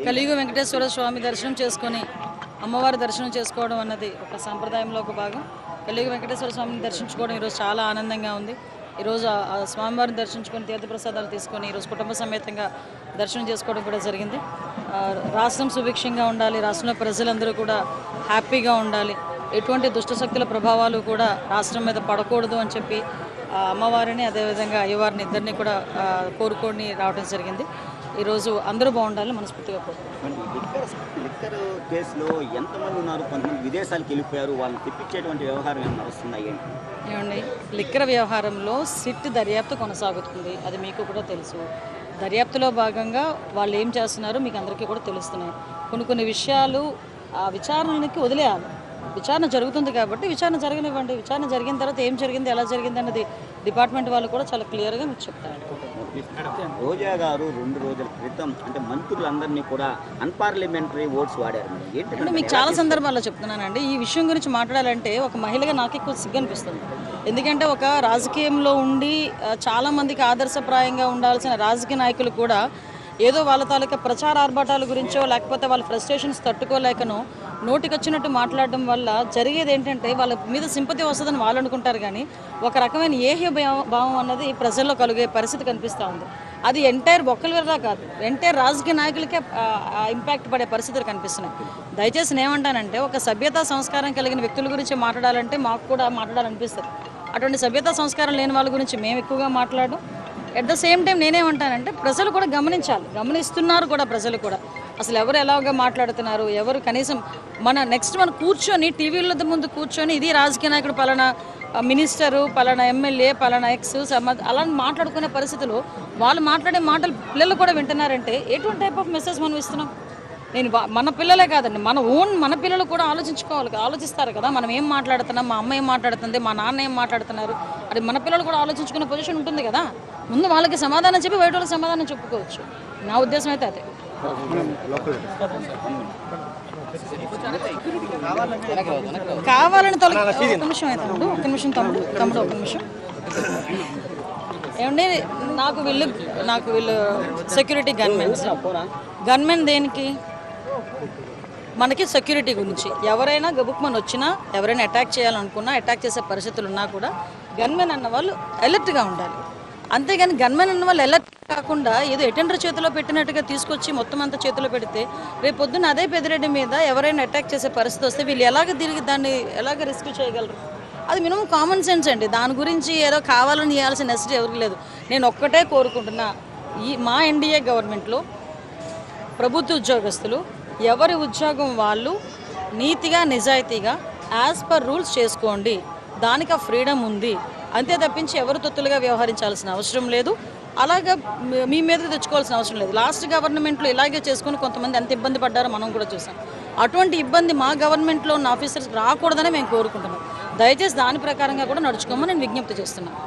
కలియుగ వెంకటేశ్వర స్వామి దర్శనం చేసుకొని అమ్మవారి దర్శనం చేసుకోవడం అన్నది ఒక సాంప్రదాయంలో ఒక భాగం. కలియుగ వెంకటేశ్వర స్వామిని దర్శించుకోవడం ఈరోజు చాలా ఆనందంగా ఉంది. ఈరోజు ఆ స్వామివారిని దర్శించుకొని తీర్థప్రసాదాలు తీసుకొని ఈరోజు కుటుంబ సమేతంగా దర్శనం చేసుకోవడం కూడా జరిగింది. రాష్ట్రం సుభిక్షంగా ఉండాలి, రాష్ట్రంలో ప్రజలందరూ కూడా హ్యాపీగా ఉండాలి, ఎటువంటి దుష్టశక్తుల ప్రభావాలు కూడా రాష్ట్రం మీద పడకూడదు అని చెప్పి అమ్మవారిని అదేవిధంగా అయ్యవారిని ఇద్దరిని కూడా కోరుకొని రావడం జరిగింది. ఈరోజు అందరూ బాగుండాలని మనస్ఫూర్తిగా లిక్కర్ కేసులో ఎంతమంది ఉన్నారు? కొంతమంది విదేశాలకు వెళ్ళిపోయారు, వాళ్ళని తెప్పించేటువంటి వ్యవహారం ఏమైనా నడుస్తున్నాయి ఏమండి? లిక్కర్ వ్యవహారంలో సిట్ దర్యాప్తు కొనసాగుతుంది, అది మీకు కూడా తెలుసు. దర్యాప్తులో భాగంగా వాళ్ళు ఏం చేస్తున్నారో మీకు అందరికీ కూడా తెలుస్తున్నాయి. కొన్ని విషయాలు ఆ విచారణకి వదిలేయాలి. విచారణ జరుగుతుంది కాబట్టి విచారణ జరగనివ్వండి. విచారణ జరిగిన తర్వాత ఏం జరిగింది, ఎలా జరిగింది అన్నది డిపార్ట్మెంట్ వాళ్ళు కూడా చాలా క్లియర్గా మీకు చెప్తారు. రోజా గారు 2 రోజుల క్రితం అంటే మంత్రులందరినీ కూడా అన్పార్లమెంటరీ ఓట్స్ వాడారు. అంటే మీకు చాలా సందర్భాల్లో చెప్తున్నానండి, ఈ విషయం గురించి మాట్లాడాలంటే ఒక మహిళగా నాకు ఎక్కువ సిగ్గు అనిపిస్తుంది. ఎందుకంటే ఒక రాజకీయంలో ఉండి చాలామందికి ఆదర్శప్రాయంగా ఉండాల్సిన రాజకీయ నాయకులు కూడా ఏదో వాళ్ళ తాలూకా ప్రచార ఆర్భాటాల గురించో లేకపోతే వాళ్ళ ఫ్రస్ట్రేషన్స్ తట్టుకోలేకనో నోటికొచ్చినట్టు మాట్లాడడం వల్ల జరిగేది ఏంటంటే వాళ్ళ మీద సింపతి వస్తుందని వాళ్ళు అనుకుంటారు, కానీ ఒక రకమైన ఏహ్య భావం అన్నది ప్రజల్లో కలిగే పరిస్థితి కనిపిస్తూ ఉంది. అది ఎంటైర్ ఒక్కరి వల్ల కాదు, ఎంటైర్ రాజకీయ నాయకులకే ఇంపాక్ట్ పడే పరిస్థితులు కనిపిస్తున్నాయి. దయచేసి నేనేమంటానంటే ఒక సభ్యతా సంస్కారం కలిగిన వ్యక్తుల గురించి మాట్లాడాలంటే మాకు కూడా మాట్లాడాలనిపిస్తుంది. అటువంటి సభ్యతా సంస్కారం లేని వాళ్ళ గురించి మేము ఎక్కువగా మాట్లాడడం. ఎట్ ద సేమ్ టైం నేనేమంటానంటే ప్రజలు కూడా గమనించాలి, గమనిస్తున్నారు కూడా ప్రజలు కూడా. అసలు ఎవరు ఎలాగా మాట్లాడుతున్నారు, ఎవరు కనీసం మన కూర్చొని టీవీల ముందు కూర్చొని ఇది రాజకీయ నాయకుడు పలానా మినిస్టరు పలానా ఎమ్మెల్యే పలానా ఎక్స్ అలా మాట్లాడుకునే పరిస్థితులు వాళ్ళు మాట్లాడే మాటలు పిల్లలు కూడా వింటున్నారంటే ఎటువంటి టైప్ ఆఫ్ మెసేజ్ మనం ఇస్తున్నాం? మన పిల్లలే కాదండి, మన పిల్లలు కూడా ఆలోచిస్తారు కదా, మనం ఏం మాట్లాడుతున్నాం, మా అమ్మ ఏం మాట్లాడుతుంది, మా నాన్న ఏం మాట్లాడుతున్నారు, అది మన పిల్లలు కూడా ఆలోచించుకునే పొజిషన్ ఉంటుంది కదా. ముందు వాళ్ళకి సమాధానం చెప్పి బయట వాళ్ళకి సమాధానం చెప్పుకోవచ్చు. నా ఉద్దేశం అయితే అదే. కావాలని ఒక నిమిషం అయితే ఒక నిమిషం తమ్ముడు ఒక నిమిషం. ఏమండి, నాకు వీళ్ళు సెక్యూరిటీ గన్మెన్ దేనికి? మనకి సెక్యూరిటీ గురించి. ఎవరైనా గబుక్మని వచ్చినా, ఎవరైనా అటాక్ చేయాలనుకున్నా, అటాక్ చేసే పరిస్థితులు ఉన్నా కూడా గన్మెన్ అన్న వాళ్ళు అలర్ట్గా ఉండాలి. అంతేగాని గన్మెన్ అన్న వాళ్ళు అలర్ట్ కాకుండా ఏదో అటెండర్ చేతిలో పెట్టినట్టుగా తీసుకొచ్చి మొత్తం అంతా చేతిలో పెడితే రేపు పొద్దున్న అదే పెద్దిరెడ్డి మీద ఎవరైనా అటాక్ చేసే పరిస్థితి వస్తే వీళ్ళు దాన్ని ఎలాగ రెస్క్యూ చేయగలరు? అది మినిమం కామన్ సెన్స్ అండి. దాని గురించి ఏదో కావాలని చేయాల్సిన నెసెసిటీ ఎవరికి లేదు. నేను ఒక్కటే కోరుకుంటున్నా, మా ఎన్డీఏ గవర్నమెంట్లో ప్రభుత్వ ఉద్యోగస్తులు ఎవరి ఉద్యోగం వాళ్ళు నీతిగా నిజాయితీగా యాజ్ పర్ రూల్స్ చేసుకోండి, దానికి ఆ ఫ్రీడమ్ ఉంది. అంతే తప్పించి ఎవరు తొత్తులుగా వ్యవహరించాల్సిన అవసరం లేదు, అలాగా మీ మీదకి తెచ్చుకోవాల్సిన అవసరం లేదు. లాస్ట్ గవర్నమెంట్లో ఇలాగే చేసుకుని కొంతమంది ఎంత ఇబ్బంది పడ్డారో మనం కూడా చూసాం. అటువంటి ఇబ్బంది మా గవర్నమెంట్లో ఉన్న ఆఫీసర్స్కి రాకూడదని మేము కోరుకుంటున్నాం. దయచేసి దాని ప్రకారంగా కూడా నడుచుకోమని నేను విజ్ఞప్తి చేస్తున్నాను.